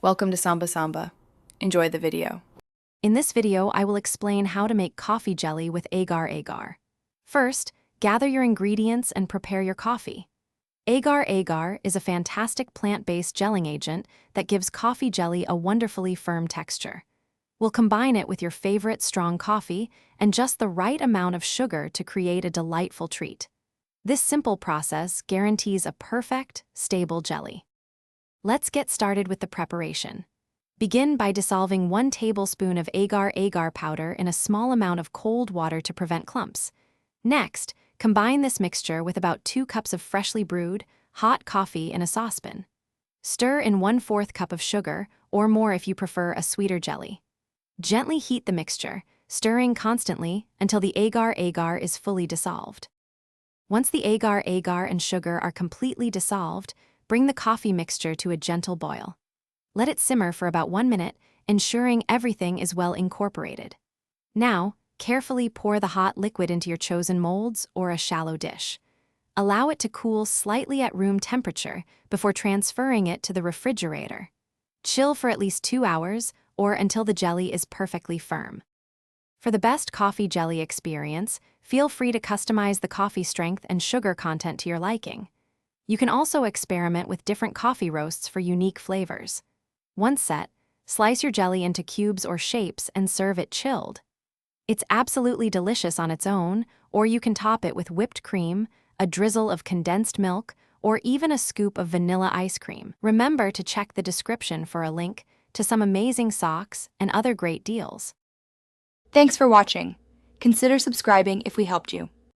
Welcome to Samba Samba. Enjoy the video. In this video, I will explain how to make coffee jelly with Agar Agar. First, gather your ingredients and prepare your coffee. Agar Agar is a fantastic plant-based gelling agent that gives coffee jelly a wonderfully firm texture. We'll combine it with your favorite strong coffee and just the right amount of sugar to create a delightful treat. This simple process guarantees a perfect, stable jelly. Let's get started with the preparation. Begin by dissolving 1 tablespoon of Agar Agar powder in a small amount of cold water to prevent clumps. Next, combine this mixture with about 2 cups of freshly brewed, hot coffee in a saucepan. Stir in 1/4 cup of sugar, or more if you prefer a sweeter jelly. Gently heat the mixture, stirring constantly until the Agar Agar is fully dissolved. Once the Agar Agar and sugar are completely dissolved, bring the coffee mixture to a gentle boil. Let it simmer for about 1 minute, ensuring everything is well incorporated. Now, carefully pour the hot liquid into your chosen molds or a shallow dish. Allow it to cool slightly at room temperature before transferring it to the refrigerator. Chill for at least 2 hours or until the jelly is perfectly firm. For the best coffee jelly experience, feel free to customize the coffee strength and sugar content to your liking. You can also experiment with different coffee roasts for unique flavors. Once set, slice your jelly into cubes or shapes and serve it chilled. It's absolutely delicious on its own, or you can top it with whipped cream, a drizzle of condensed milk, or even a scoop of vanilla ice cream. Remember to check the description for a link to some amazing socks and other great deals. Thanks for watching. Consider subscribing if we helped you.